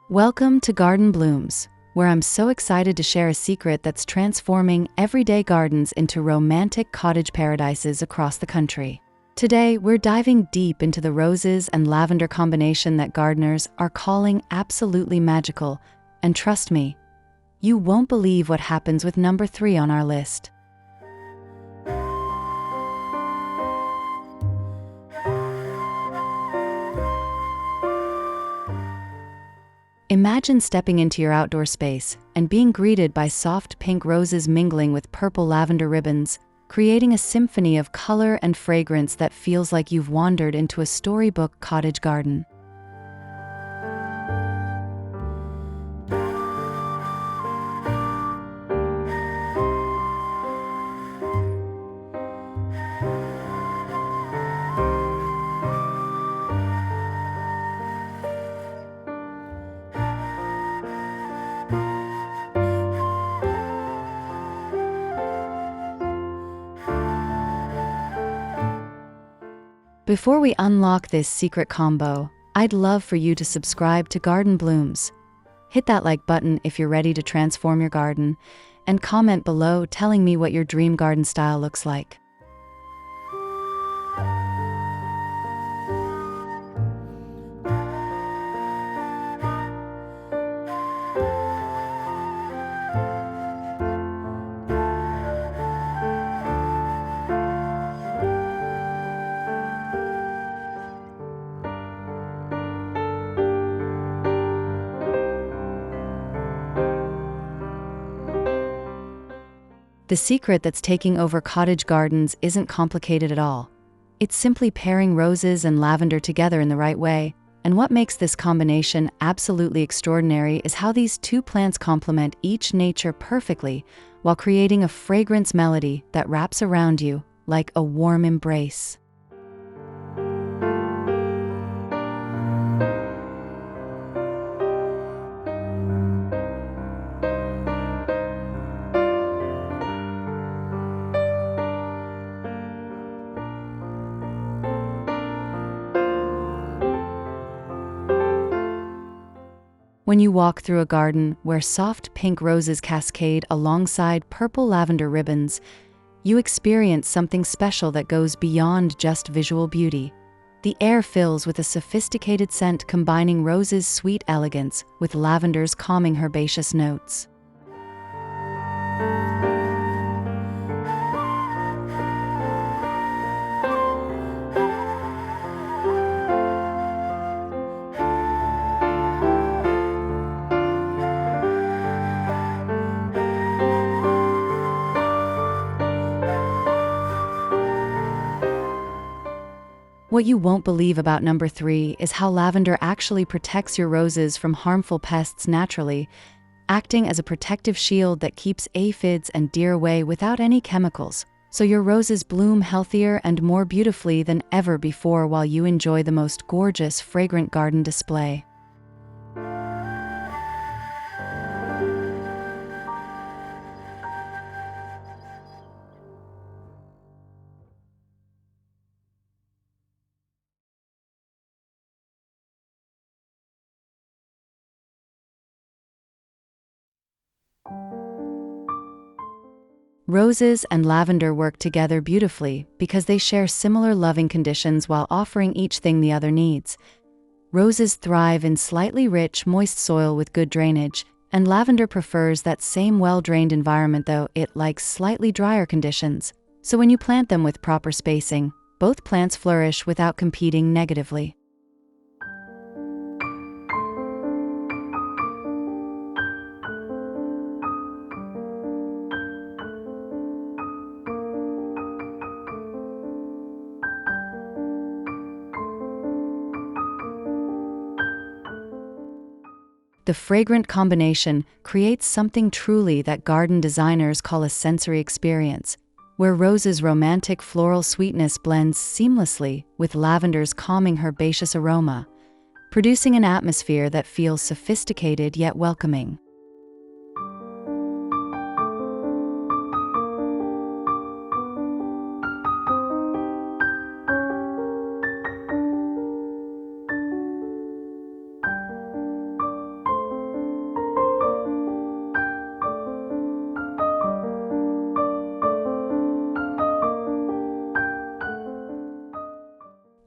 Welcome to Garden Blooms, where I'm so excited to share a secret that's transforming everyday gardens into romantic cottage paradises across the country. Today, we're diving deep into the roses and lavender combination that gardeners are calling absolutely magical, and trust me, you won't believe what happens with number 3 on our list. Imagine stepping into your outdoor space and being greeted by soft pink roses mingling with purple lavender ribbons, creating a symphony of color and fragrance that feels like you've wandered into a storybook cottage garden. Before we unlock this secret combo, I'd love for you to subscribe to Garden Blooms. Hit that like button if you're ready to transform your garden, and comment below telling me what your dream garden style looks like. The secret that's taking over cottage gardens isn't complicated at all. It's simply pairing roses and lavender together in the right way, and what makes this combination absolutely extraordinary is how these two plants complement each nature perfectly while creating a fragrance melody that wraps around you like a warm embrace. When you walk through a garden where soft pink roses cascade alongside purple lavender ribbons, you experience something special that goes beyond just visual beauty. The air fills with a sophisticated scent combining roses' sweet elegance with lavender's calming herbaceous notes. What you won't believe about number 3 is how lavender actually protects your roses from harmful pests naturally, acting as a protective shield that keeps aphids and deer away without any chemicals, so your roses bloom healthier and more beautifully than ever before while you enjoy the most gorgeous, fragrant garden display. Roses and lavender work together beautifully because they share similar loving conditions while offering each thing the other needs. Roses thrive in slightly rich, moist soil with good drainage, and lavender prefers that same well-drained environment, though it likes slightly drier conditions. So when you plant them with proper spacing, both plants flourish without competing negatively. The fragrant combination creates something truly that garden designers call a sensory experience, where rose's romantic floral sweetness blends seamlessly with lavender's calming herbaceous aroma, producing an atmosphere that feels sophisticated yet welcoming.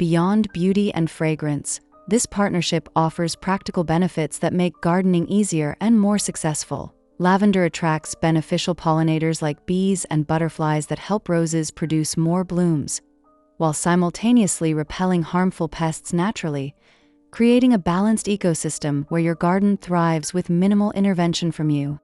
Beyond beauty and fragrance, this partnership offers practical benefits that make gardening easier and more successful. Lavender attracts beneficial pollinators like bees and butterflies that help roses produce more blooms, while simultaneously repelling harmful pests naturally, creating a balanced ecosystem where your garden thrives with minimal intervention from you.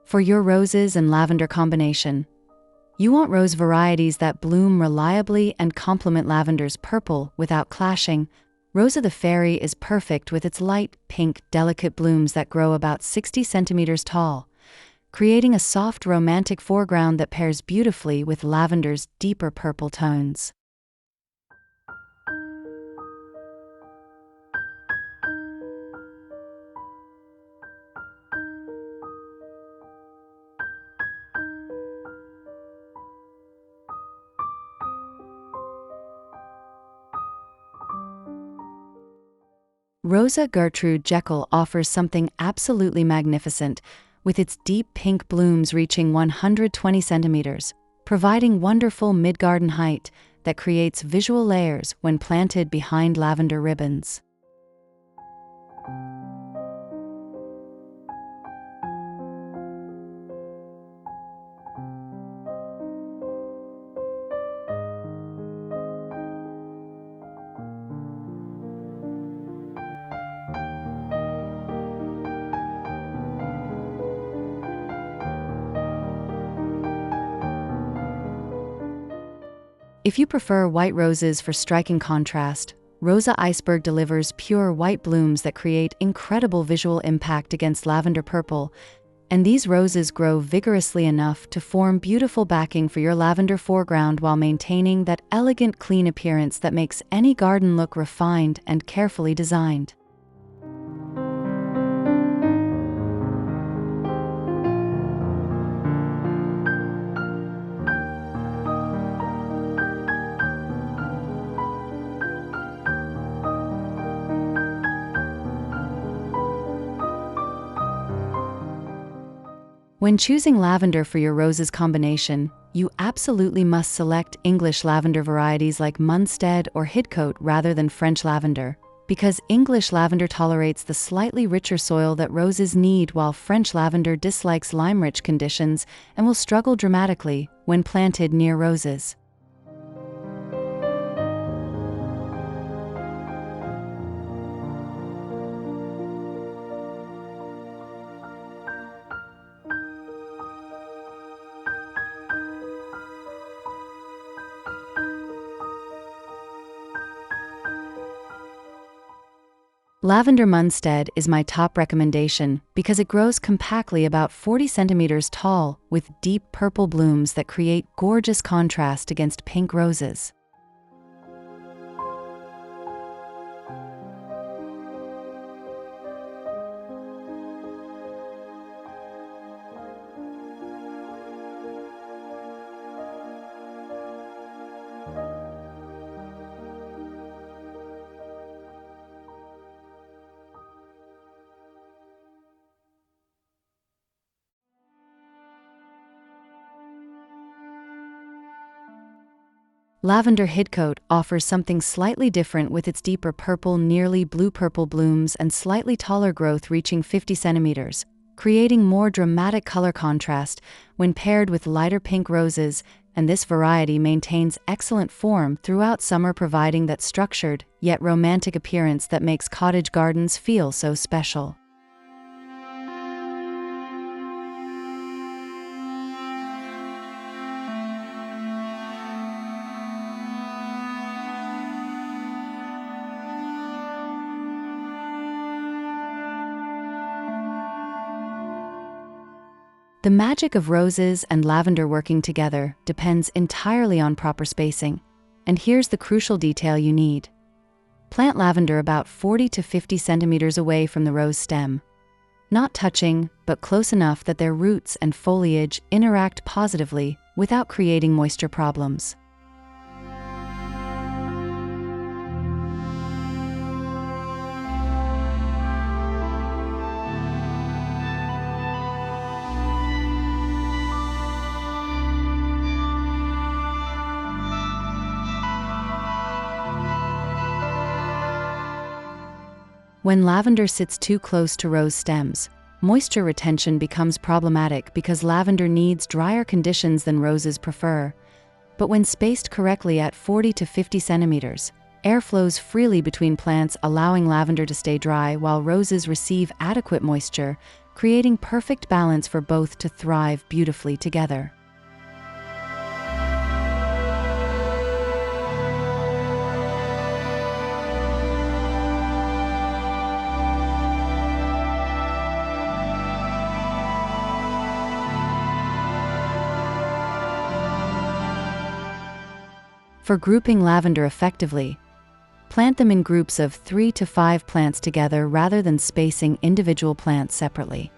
For your roses and lavender combination, you want rose varieties that bloom reliably and complement lavender's purple without clashing. Rosa the Fairy is perfect with its light, pink, delicate blooms that grow about 60 centimeters tall, creating a soft, romantic foreground that pairs beautifully with lavender's deeper purple tones. Rosa Gertrude Jekyll offers something absolutely magnificent, with its deep pink blooms reaching 120 centimeters, providing wonderful mid-garden height that creates visual layers when planted behind lavender ribbons. If you prefer white roses for striking contrast, Rosa Iceberg delivers pure white blooms that create incredible visual impact against lavender purple, and these roses grow vigorously enough to form beautiful backing for your lavender foreground while maintaining that elegant, clean appearance that makes any garden look refined and carefully designed. When choosing lavender for your roses combination, you absolutely must select English lavender varieties like Munstead or Hidcote rather than French lavender, because English lavender tolerates the slightly richer soil that roses need, while French lavender dislikes lime-rich conditions and will struggle dramatically when planted near roses. Lavender Munstead is my top recommendation because it grows compactly about 40 centimeters tall with deep purple blooms that create gorgeous contrast against pink roses. Lavender Hidcote offers something slightly different with its deeper purple, nearly blue-purple blooms and slightly taller growth reaching 50 centimeters, creating more dramatic color contrast when paired with lighter pink roses, and this variety maintains excellent form throughout summer, providing that structured yet romantic appearance that makes cottage gardens feel so special. The magic of roses and lavender working together depends entirely on proper spacing, and here's the crucial detail you need. Plant lavender about 40 to 50 centimeters away from the rose stem, not touching, but close enough that their roots and foliage interact positively without creating moisture problems. When lavender sits too close to rose stems, moisture retention becomes problematic because lavender needs drier conditions than roses prefer. But when spaced correctly at 40 to 50 centimeters, air flows freely between plants, allowing lavender to stay dry while roses receive adequate moisture, creating perfect balance for both to thrive beautifully together. For grouping lavender effectively, plant them in groups of 3 to 5 plants together rather than spacing individual plants separately.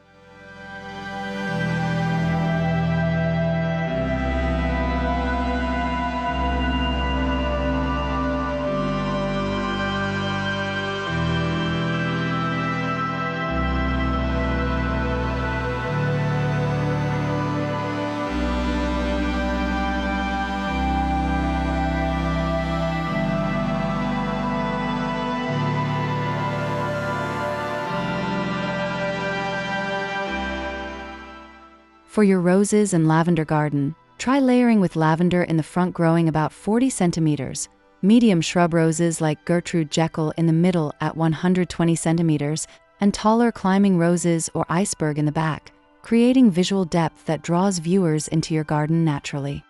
For your roses and lavender garden, try layering with lavender in the front growing about 40 centimeters, medium shrub roses like Gertrude Jekyll in the middle at 120 centimeters, and taller climbing roses or Iceberg in the back, creating visual depth that draws viewers into your garden naturally.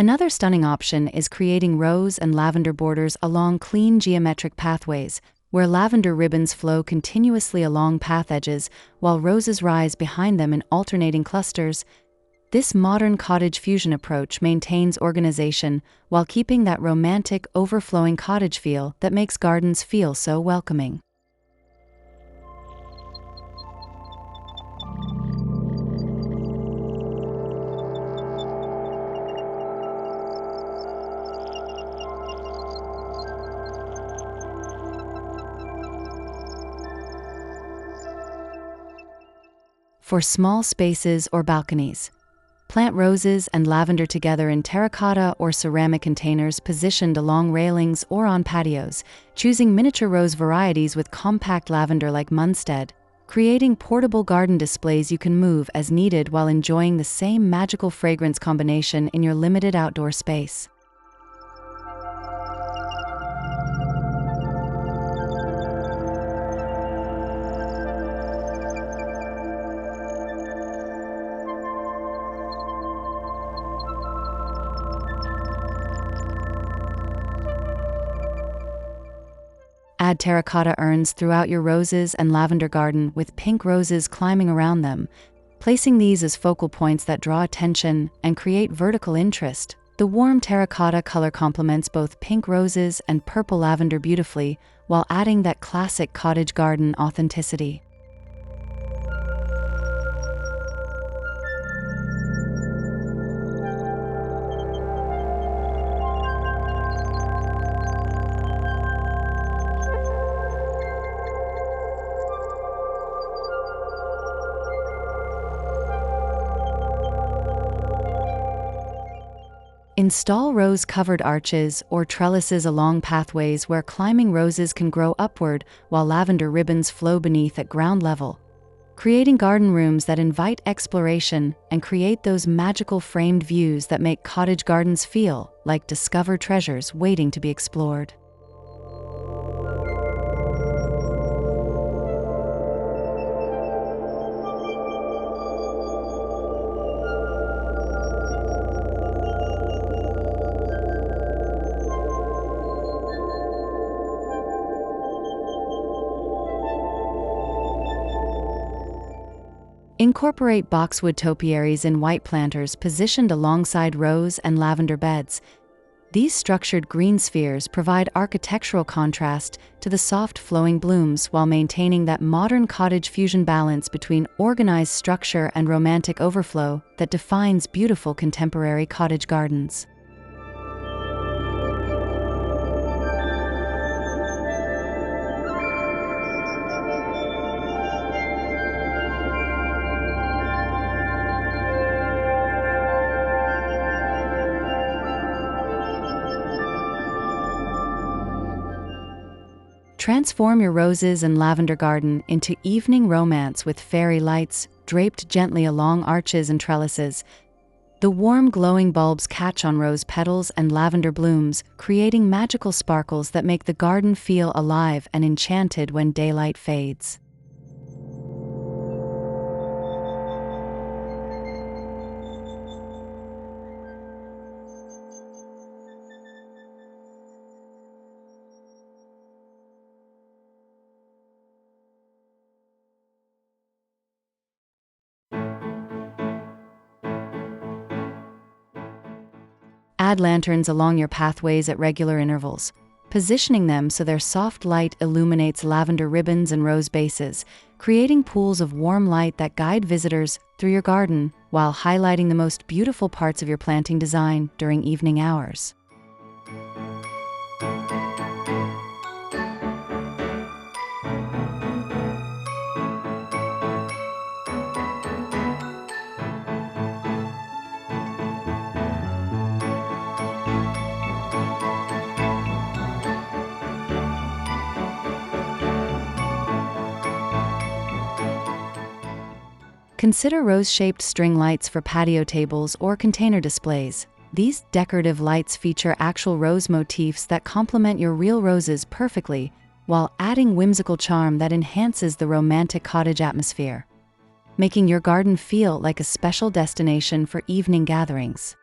Another stunning option is creating rose and lavender borders along clean geometric pathways, where lavender ribbons flow continuously along path edges while roses rise behind them in alternating clusters. This modern cottage fusion approach maintains organization while keeping that romantic, overflowing cottage feel that makes gardens feel so welcoming. For small spaces or balconies, plant roses and lavender together in terracotta or ceramic containers positioned along railings or on patios, choosing miniature rose varieties with compact lavender like Munstead, creating portable garden displays you can move as needed while enjoying the same magical fragrance combination in your limited outdoor space. Add terracotta urns throughout your roses and lavender garden with pink roses climbing around them, placing these as focal points that draw attention and create vertical interest. The warm terracotta color complements both pink roses and purple lavender beautifully, while adding that classic cottage garden authenticity. Install rose-covered arches or trellises along pathways where climbing roses can grow upward while lavender ribbons flow beneath at ground level, creating garden rooms that invite exploration and create those magical framed views that make cottage gardens feel like discovered treasures waiting to be explored. Incorporate boxwood topiaries in white planters positioned alongside rose and lavender beds. These structured green spheres provide architectural contrast to the soft flowing blooms while maintaining that modern cottage fusion balance between organized structure and romantic overflow that defines beautiful contemporary cottage gardens. Transform your roses and lavender garden into evening romance with fairy lights draped gently along arches and trellises. The warm, glowing bulbs catch on rose petals and lavender blooms, creating magical sparkles that make the garden feel alive and enchanted when daylight fades. Add lanterns along your pathways at regular intervals, positioning them so their soft light illuminates lavender ribbons and rose bases, creating pools of warm light that guide visitors through your garden while highlighting the most beautiful parts of your planting design during evening hours. Consider rose-shaped string lights for patio tables or container displays. These decorative lights feature actual rose motifs that complement your real roses perfectly, while adding whimsical charm that enhances the romantic cottage atmosphere, making your garden feel like a special destination for evening gatherings.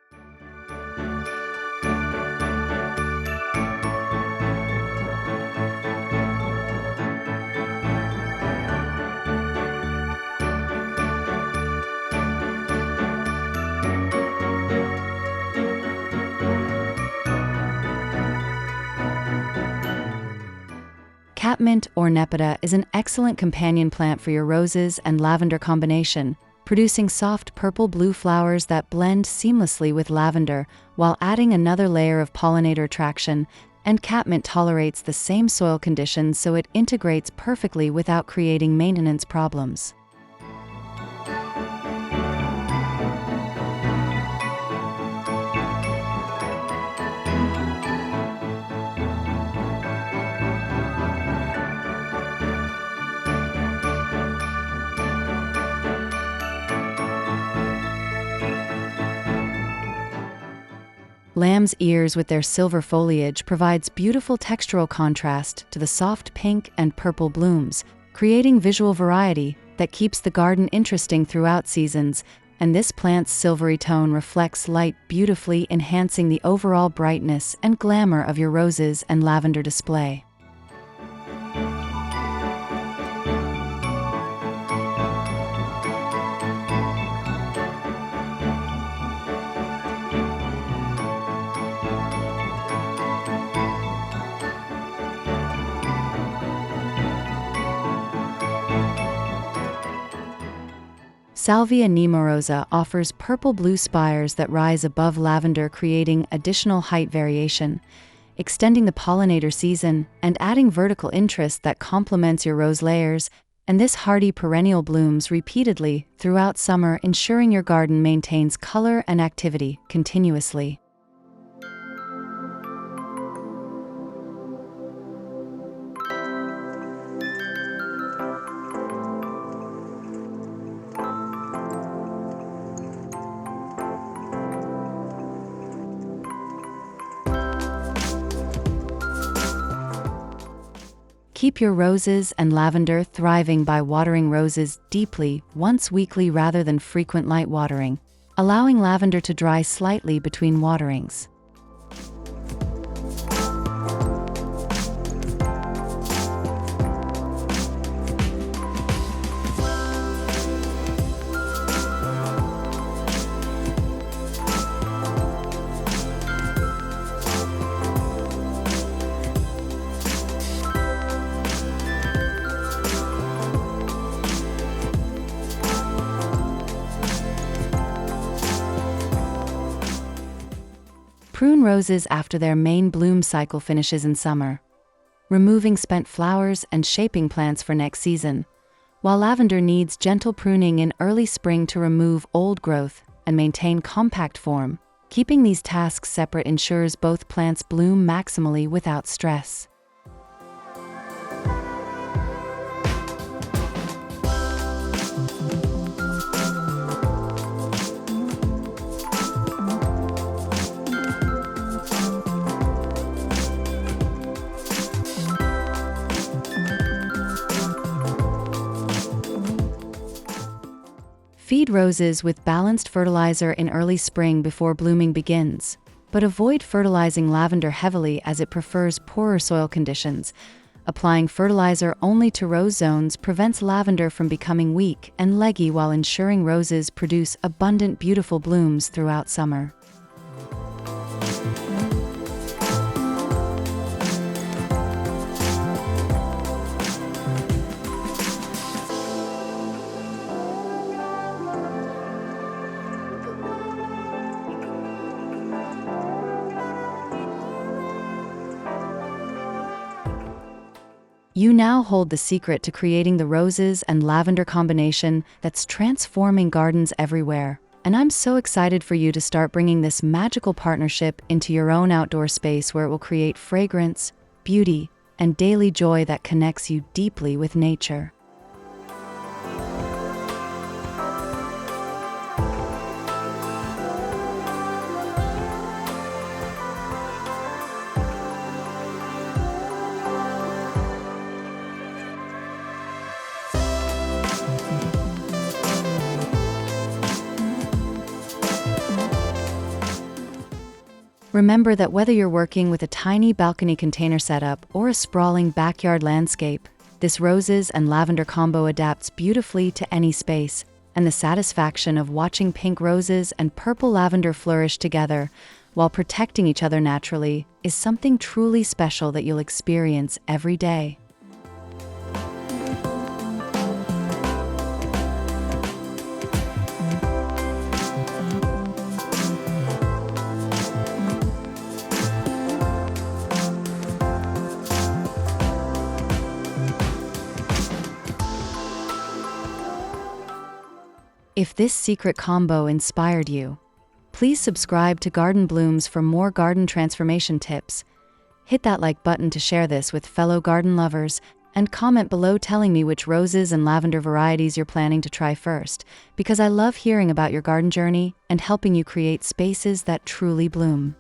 Catmint or nepeta is an excellent companion plant for your roses and lavender combination, producing soft purple-blue flowers that blend seamlessly with lavender while adding another layer of pollinator attraction. And catmint tolerates the same soil conditions, so it integrates perfectly without creating maintenance problems. Lamb's ears with their silver foliage provides beautiful textural contrast to the soft pink and purple blooms, creating visual variety that keeps the garden interesting throughout seasons. And this plant's silvery tone reflects light beautifully, enhancing the overall brightness and glamour of your roses and lavender display. Salvia nemorosa offers purple-blue spires that rise above lavender, creating additional height variation, extending the pollinator season and adding vertical interest that complements your rose layers. And this hardy perennial blooms repeatedly throughout summer, ensuring your garden maintains color and activity continuously. Keep your roses and lavender thriving by watering roses deeply once weekly rather than frequent light watering, allowing lavender to dry slightly between waterings. Prune roses after their main bloom cycle finishes in summer, removing spent flowers and shaping plants for next season, while lavender needs gentle pruning in early spring to remove old growth and maintain compact form. Keeping these tasks separate ensures both plants bloom maximally without stress. Feed roses with balanced fertilizer in early spring before blooming begins, but avoid fertilizing lavender heavily as it prefers poorer soil conditions. Applying fertilizer only to rose zones prevents lavender from becoming weak and leggy while ensuring roses produce abundant, beautiful blooms throughout summer. You now hold the secret to creating the roses and lavender combination that's transforming gardens everywhere. And I'm so excited for you to start bringing this magical partnership into your own outdoor space where it will create fragrance, beauty, and daily joy that connects you deeply with nature. Remember that whether you're working with a tiny balcony container setup or a sprawling backyard landscape, this roses and lavender combo adapts beautifully to any space, and the satisfaction of watching pink roses and purple lavender flourish together while protecting each other naturally is something truly special that you'll experience every day. If this secret combo inspired you, please subscribe to Garden Blooms for more garden transformation tips. Hit that like button to share this with fellow garden lovers, and comment below telling me which roses and lavender varieties you're planning to try first, because I love hearing about your garden journey and helping you create spaces that truly bloom.